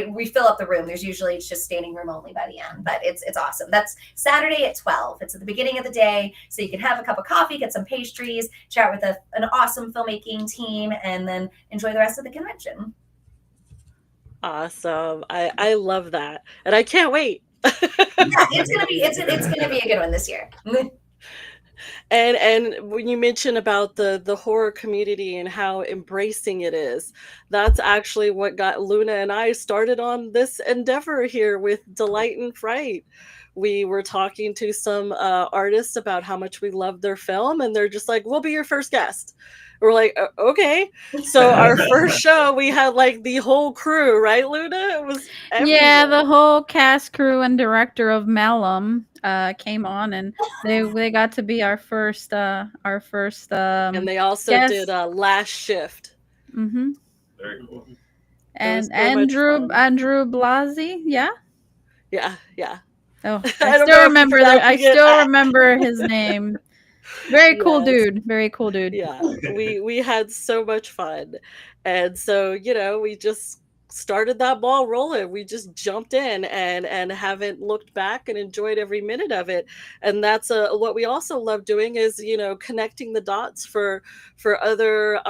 we fill up the room. It's just standing room only by the end, but it's awesome. That's Saturday at 12. It's at the beginning of the day, so you can have a cup of coffee, get some pastries, chat with an awesome filmmaking team, and then enjoy the rest of the convention. Awesome. I love that, and I can't wait. Yeah, it's gonna be a good one this year. And when you mention about the horror community and how embracing it is, that's actually what got Luna and I started on this endeavor here with Delight and Fright. We were talking to some artists about how much we love their film, and they're just like, we'll be your first guest. We're like, okay. So our first show, we had like the whole crew, right, Luna? It was everyone. The whole cast, crew, and director of Malum came on, and they got to be our first. And they also guest. did Last Shift. Mm-hmm. Very cool. And so Andrew Blasi, yeah. I Oh, I don't still know if remember you that. I forget still that. remember his name. Very cool dude. Very cool dude. Yeah, we had so much fun, and so we just started that ball rolling. We just jumped in and haven't looked back and enjoyed every minute of it. And that's what we also love doing is connecting the dots for other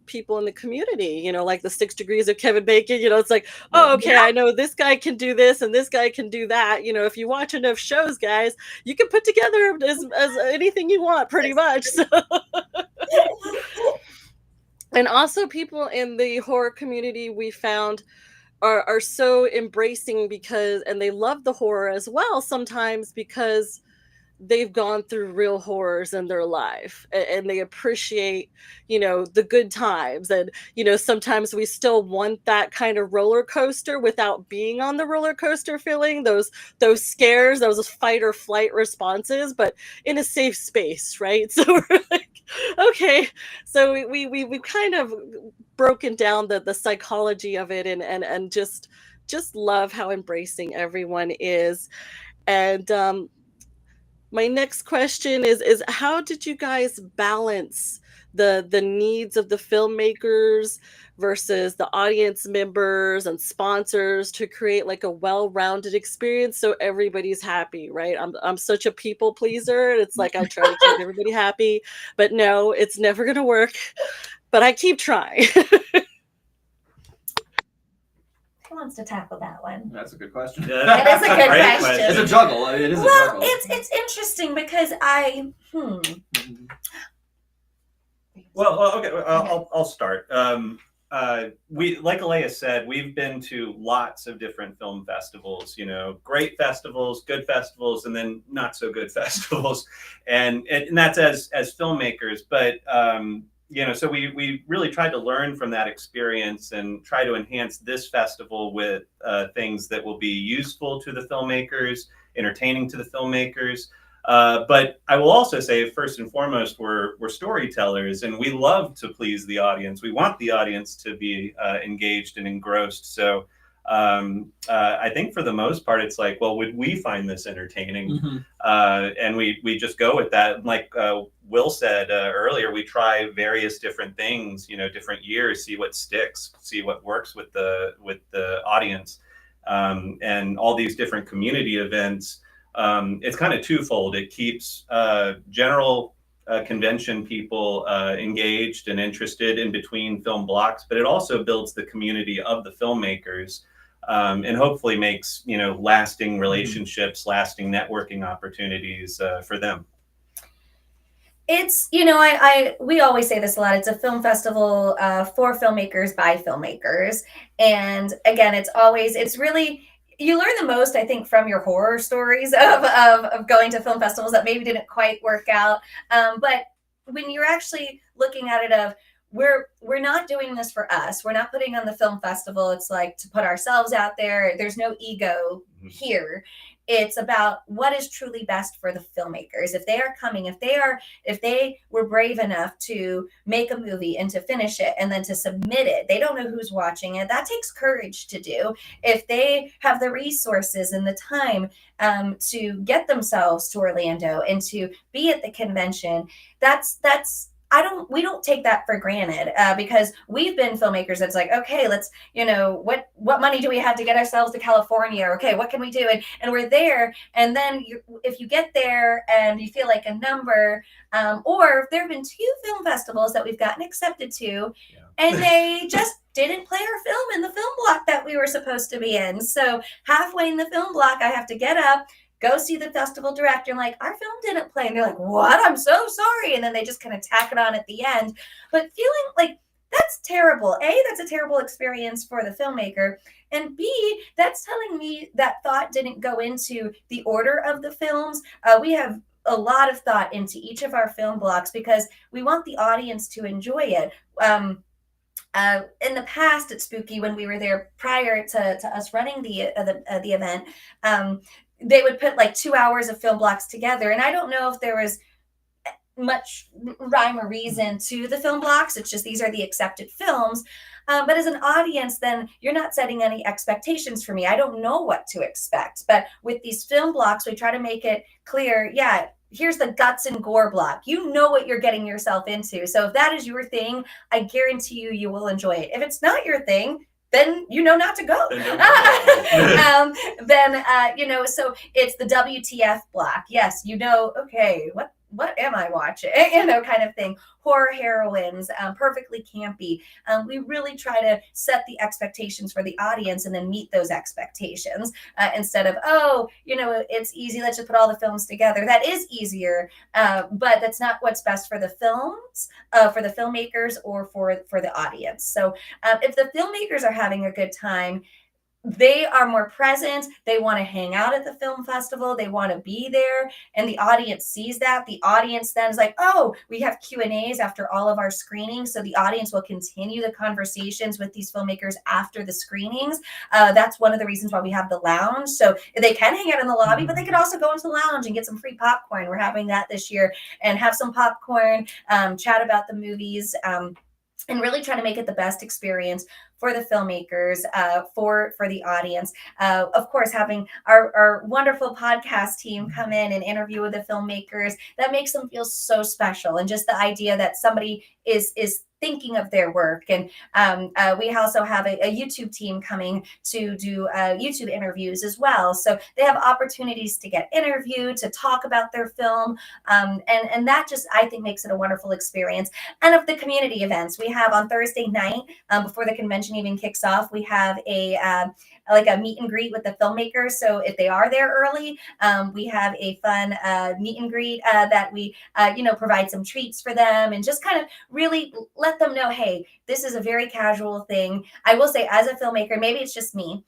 people in the community, like the 6 Degrees of Kevin Bacon. It's like, oh, okay, I know this guy can do this and this guy can do that. If you watch enough shows, guys, you can put together as anything you want, pretty much. So and also people in the horror community we found are so embracing and they love the horror as well, sometimes because they've gone through real horrors in their life, and they appreciate the good times. And sometimes we still want that kind of roller coaster without being on the roller coaster, feeling those scares, those fight or flight responses, but in a safe space, right? So we're like, okay, so we kind of broken down the psychology of it, and just love how embracing everyone is. And my next question is how did you guys balance the needs of the filmmakers versus the audience members and sponsors to create like a well-rounded experience so everybody's happy, right? I'm such a people pleaser, and it's like I try to keep everybody happy, but no, it's never gonna work. But I keep trying. Who wants to tackle that one? That's a good question. That is a good Great question. It's a juggle. It is a juggle. It's interesting because Well, okay. I'll start. We, like Alea said, we've been to lots of different film festivals. Great festivals, good festivals, and then not so good festivals, and that's as filmmakers. But so we really tried to learn from that experience and try to enhance this festival with things that will be useful to the filmmakers, entertaining to the filmmakers. But I will also say, first and foremost, we're storytellers, and we love to please the audience. We want the audience to be engaged and engrossed. So I think for the most part, it's like, well, would we find this entertaining? Mm-hmm. And we just go with that. Like Will said earlier, we try various different things, different years, see what sticks, see what works with the audience, and all these different community events. It's kind of twofold. It keeps general convention people engaged and interested in between film blocks, but it also builds the community of the filmmakers, and hopefully makes lasting relationships, lasting networking opportunities for them. It's, we always say this a lot. It's a film festival for filmmakers by filmmakers. And again, it's really, you learn the most, I think, from your horror stories of going to film festivals that maybe didn't quite work out. But when you're actually looking at it of, we're not doing this for us. We're not putting on the film festival. It's like to put ourselves out there. There's no ego here. It's about what is truly best for the filmmakers. If they are coming, if they were brave enough to make a movie and to finish it and then to submit it, they don't know who's watching it. That takes courage to do. If they have the resources and the time to get themselves to Orlando and to be at the convention, we don't take that for granted because we've been filmmakers that's like, okay, let's, what money do we have to get ourselves to California? Okay, what can we do? And we're there. And then if you get there and you feel like a number, or there have been 2 film festivals that we've gotten accepted to, and they just didn't play our film in the film block that we were supposed to be in. So halfway in the film block, I have to get up, go see the festival director, and like, our film didn't play. And they're like, what? I'm so sorry. And then they just kind of tack it on at the end. But feeling like that's terrible. A, that's a terrible experience for the filmmaker. And B, that's telling me that thought didn't go into the order of the films. We have a lot of thought into each of our film blocks because we want the audience to enjoy it. In the past at Spooky, when we were there prior to us running the event, they would put like 2 hours of film blocks together. And I don't know if there was much rhyme or reason to the film blocks. It's just, these are the accepted films. But as an audience, then you're not setting any expectations for me. I don't know what to expect. But with these film blocks, we try to make it clear, here's the guts and gore block. You know what you're getting yourself into. So if that is your thing, I guarantee you will enjoy it. If it's not your thing, then not to go. So it's the WTF block. Yes, okay, what am I watching? Kind of thing. Horror heroines, perfectly campy. We really try to set the expectations for the audience and then meet those expectations instead of, it's easy, let's just put all the films together. That is easier, but that's not what's best for the films, for the filmmakers, or for the audience. So if the filmmakers are having a good time, they are more present. They want to hang out at the film festival. They want to be there. And the audience sees that. The audience then is like, oh, we have Q&As after all of our screenings. So the audience will continue the conversations with these filmmakers after the screenings. That's one of the reasons why we have the lounge. So they can hang out in the lobby, but they could also go into the lounge and get some free popcorn. We're having that this year, and have some popcorn, chat about the movies, and really try to make it the best experience for the filmmakers, for the audience. Of course, having our wonderful podcast team come in and interview with the filmmakers, that makes them feel so special. And just the idea that somebody is thinking of their work. And we also have a YouTube team coming to do YouTube interviews as well. So they have opportunities to get interviewed, to talk about their film. And that just, I think, makes it a wonderful experience. And of the community events, we have on Thursday night, before the convention even kicks off, we have a meet and greet with the filmmakers. So if they are there early, we have a fun meet and greet that we, provide some treats for them and just kind of really let them know, hey, this is a very casual thing. I will say, as a filmmaker, maybe it's just me,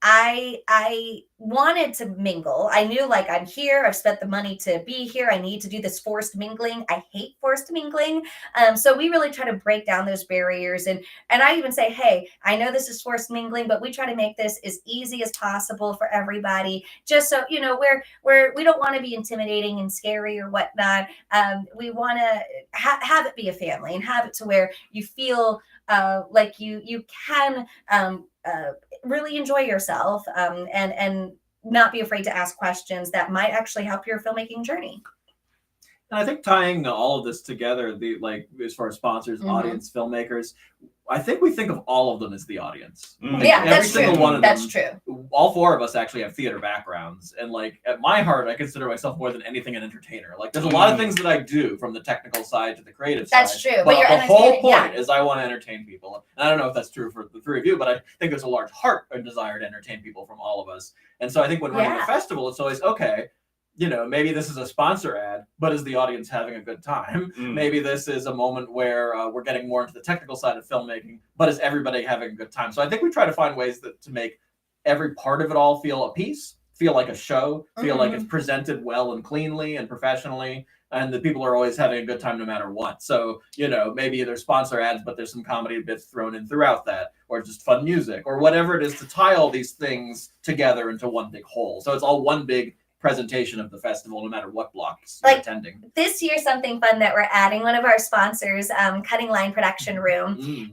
I wanted to mingle. I knew, like, I'm here. I've spent the money to be here. I need to do this forced mingling. I hate forced mingling. So we really try to break down those barriers. And I even say, hey, I know this is forced mingling, but we try to make this as easy as possible for everybody. Just so, we don't want to be intimidating and scary or whatnot. We want to have it be a family and have it to where you feel like you can really enjoy yourself and not be afraid to ask questions that might actually help your filmmaking journey. And I think tying all of this together, as far as sponsors, audience, filmmakers, I think we think of all of them as the audience. Yeah, that's true. Single one of that's them, true. All 4 of us actually have theater backgrounds, and at my heart, I consider myself more than anything an entertainer. There's a lot of things that I do, from the technical side to the creative side. That's true. But you're the whole point yeah. is I want to entertain people. And I don't know if that's true for the 3 of you, but I think there's a large heart and desire to entertain people from all of us. And so I think when running a festival, it's always, okay, maybe this is a sponsor ad, but is the audience having a good time? Maybe this is a moment where we're getting more into the technical side of filmmaking, but is everybody having a good time? So I think we try to find ways to make every part of it all feel a piece, feel like a show, feel like it's presented well and cleanly and professionally, and the people are always having a good time no matter what. So, maybe there's sponsor ads, but there's some comedy bits thrown in throughout that, or just fun music, or whatever it is to tie all these things together into one big whole. So it's all one big presentation of the festival, no matter what blocks you're attending. This year, something fun that we're adding, one of our sponsors, Cutting Line Production Room,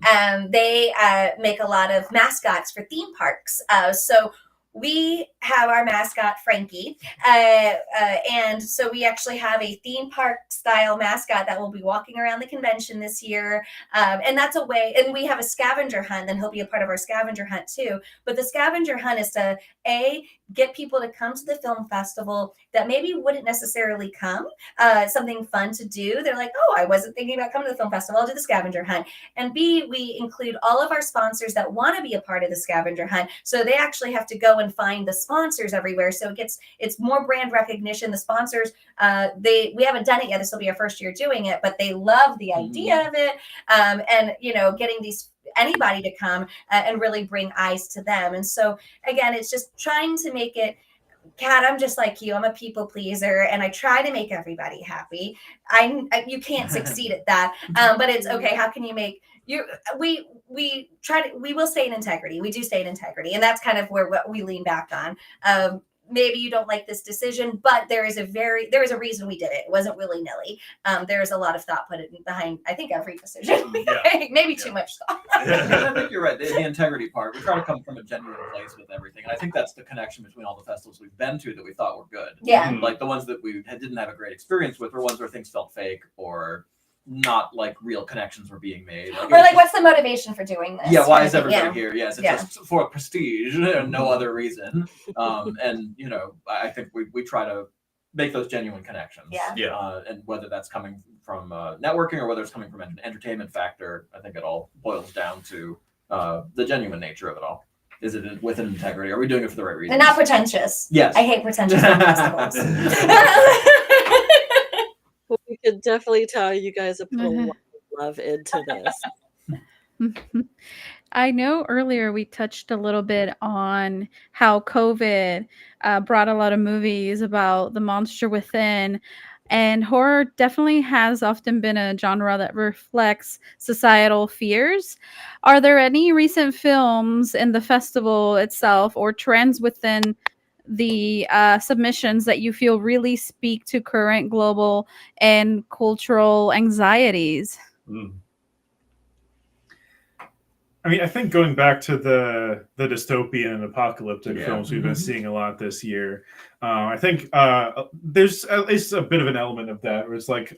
they make a lot of mascots for theme parks. So we have our mascot, Frankie. And so we actually have a theme park style mascot that will be walking around the convention this year. And that's a way, and we have a scavenger hunt, and he'll be a part of our scavenger hunt too. But the scavenger hunt is to, get people to come to the film festival that maybe wouldn't necessarily come, something fun to do. They're like, oh, I wasn't thinking about coming to the film festival. I'll do the scavenger hunt. And B, we include all of our sponsors that want to be a part of the scavenger hunt. So they actually have to go and find the sponsors everywhere. So it's more brand recognition. The sponsors, we haven't done it yet. This will be our first year doing it, but they love the idea of it. And, getting anybody to come and really bring eyes to them. And so again, it's just trying to make it, Kat, I'm just like you. I'm a people pleaser, and I try to make everybody happy. You can't succeed at that, but it's okay. How can you make you? We will stay in integrity. We do stay in integrity, and that's kind of what we lean back on. Maybe you don't like this decision, but there is a reason we did it. It wasn't willy-nilly. There is a lot of thought put behind, I think, every decision. Maybe too much thought. I think you're right. The integrity part. We try to come from a genuine place with everything. And I think that's the connection between all the festivals we've been to that we thought were good. Yeah. Like the ones that we didn't have a great experience with were ones where things felt fake or not like real connections were being made. What's the motivation for doing this? Yeah, why is everybody here? Yes, it's just for prestige and no other reason. And I think we try to make those genuine connections. And whether that's coming from networking or whether it's coming from an entertainment factor, I think it all boils down to the genuine nature of it all. Is it with an integrity? Are we doing it for the right reasons? And not pretentious. Yes. I hate pretentious festivals. Well, we could definitely tell you guys have put a lot of love into this. I know earlier we touched a little bit on how COVID brought a lot of movies about the monster within, and horror definitely has often been a genre that reflects societal fears. Are there any recent films in the festival itself or trends within the submissions that you feel really speak to current global and cultural anxieties? I mean, I think going back to the dystopian and apocalyptic films we've been seeing a lot this year, I think there's at least a bit of an element of that where it's like,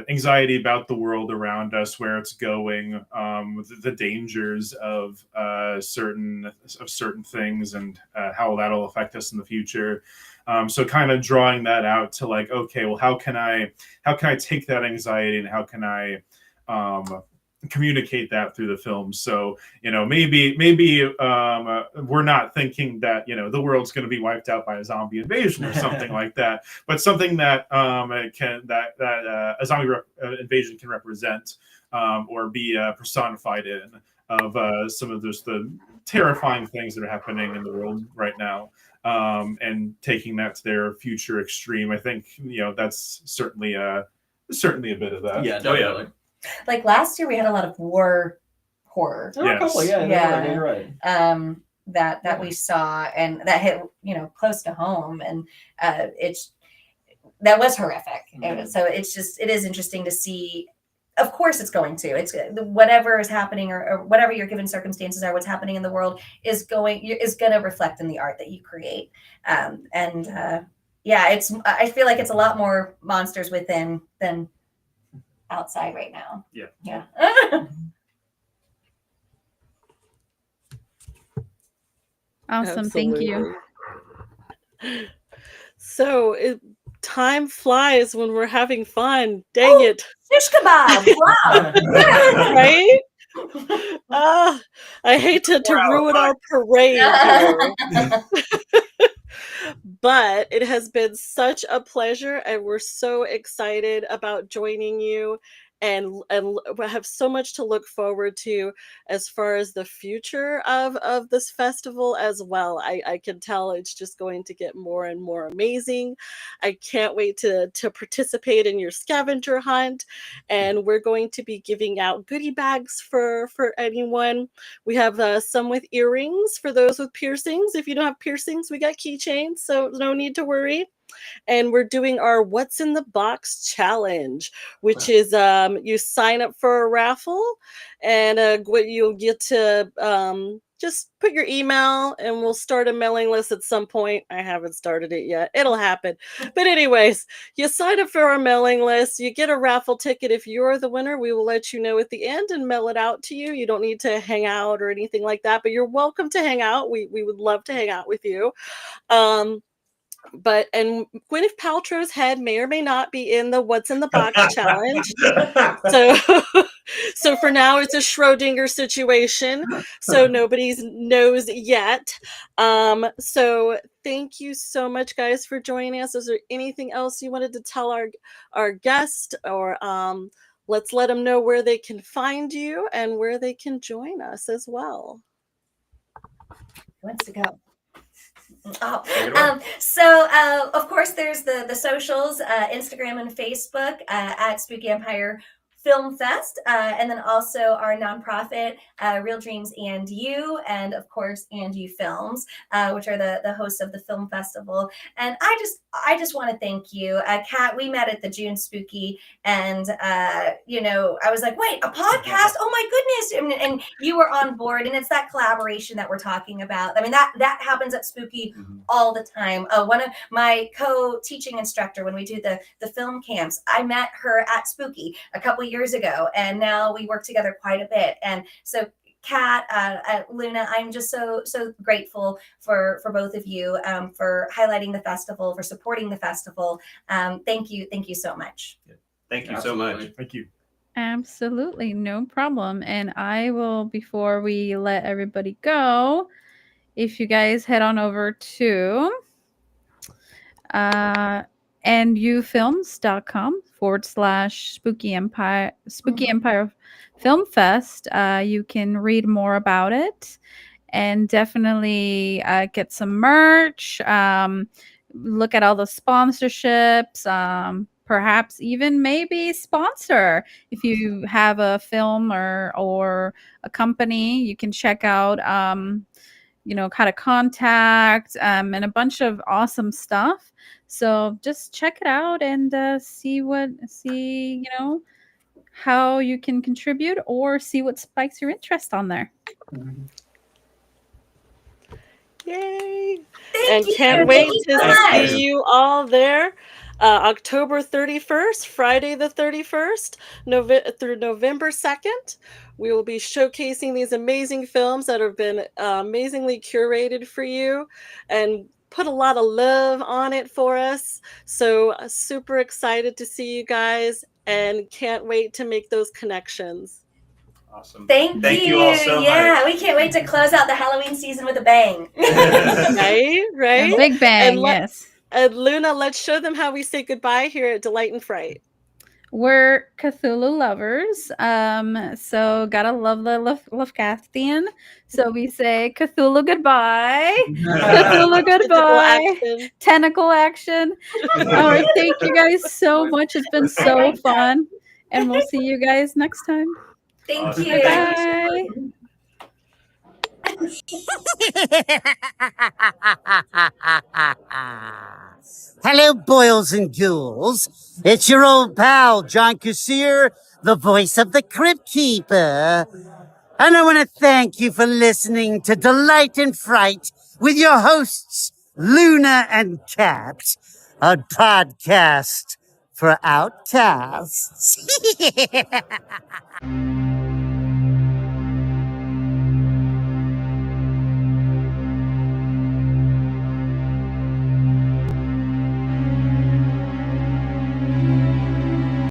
anxiety about the world around us, where it's going, the dangers of certain things, and how that'll affect us in the future. So kind of drawing that out to like, okay, well, how can I take that anxiety and how can I communicate that through the film? So maybe we're not thinking that the world's going to be wiped out by a zombie invasion or something like that, but something that a zombie invasion can represent or be personified in of some of the terrifying things that are happening in the world right now, and taking that to their future extreme. I think that's certainly a bit of that. Yeah, definitely. Like last year, we had a lot of war horror. A couple, you're right. That we saw and that hit close to home, and that was horrific. And so it is interesting to see. Of course, it's going to. Whatever is happening or whatever your given circumstances are, what's happening in the world is going to reflect in the art that you create. I feel like it's a lot more monsters within than outside right now. Yeah. Awesome. Thank you. So time flies when we're having fun. Dang it. Shish kebab. Wow. Right? I hate to ruin our parade here. But it has been such a pleasure, and we're so excited about joining you, and we have so much to look forward to as far as the future of this festival as well. I can tell it's just going to get more and more amazing. I can't wait to participate in your scavenger hunt, and we're going to be giving out goodie bags for anyone. We have some with earrings for those with piercings. If you don't have piercings, we got keychains, so no need to worry. And we're doing our What's in the Box challenge, which is you sign up for a raffle, and what you'll get to just put your email, and we'll start a mailing list at some point. I haven't started it yet. It'll happen. But anyways, you sign up for our mailing list, you get a raffle ticket. If you're the winner, we will let you know at the end and mail it out to you. You don't need to hang out or anything like that, but you're welcome to hang out. We would love to hang out with you. And Gwyneth Paltrow's head may or may not be in the What's in the Box challenge. So for now, it's a Schrodinger situation. So nobody knows yet. So thank you so much, guys, for joining us. Is there anything else you wanted to tell our guest, or let's let them know where they can find you and where they can join us as well? Who wants to go? So of course there's the socials, Instagram and Facebook, at Spooky Empire Film Fest, and then also our nonprofit, Real Dreams and You, and of course And You Films, which are the hosts of the film festival. And I just want to thank you, Kat. We met at the June Spooky, and I was like, wait, a podcast? Oh my goodness! And you were on board, and it's that collaboration that we're talking about. I mean, that happens at Spooky all the time. One of my co-teaching instructor, when we do the film camps, I met her at Spooky a couple years ago, and now we work together quite a bit. And so Kat, Luna, I'm just so grateful for both of you, for highlighting the festival, for supporting the festival. Thank you so much. Thank you so much. Thank you. Absolutely, no problem. And I will, before we let everybody go, if you guys head on over to andyoufilms.com/Spooky Empire Film Fest, you can read more about it, and definitely get some merch, look at all the sponsorships, perhaps even maybe sponsor. If you have a film or a company, you can check out how to contact, and a bunch of awesome stuff. So just check it out and see how you can contribute, or see what spikes your interest on there. Yay! Thank you. Can't wait Thank you to so much. see you all there. October 31st, Friday the 31st, through November 2nd. We will be showcasing these amazing films that have been amazingly curated for you and put a lot of love on it for us. So super excited to see you guys, and can't wait to make those connections. Awesome. Thank you all so much. We can't wait to close out the Halloween season with a bang. Right? A big bang, yes. And Luna, let's show them how we say goodbye here at Delight and Fright. We're Cthulhu lovers, so gotta love the Lovecraftian. So we say Cthulhu goodbye, Cthulhu goodbye, tentacle action. All right, thank you guys so much. It's been so fun, and we'll see you guys next time. Thank Awesome. you. Bye. Hello, boils and ghouls. It's your old pal, John Kassir, the voice of the Crypt Keeper. And I want to thank you for listening to Delight and Fright with your hosts, Luna and Kat, a podcast for outcasts.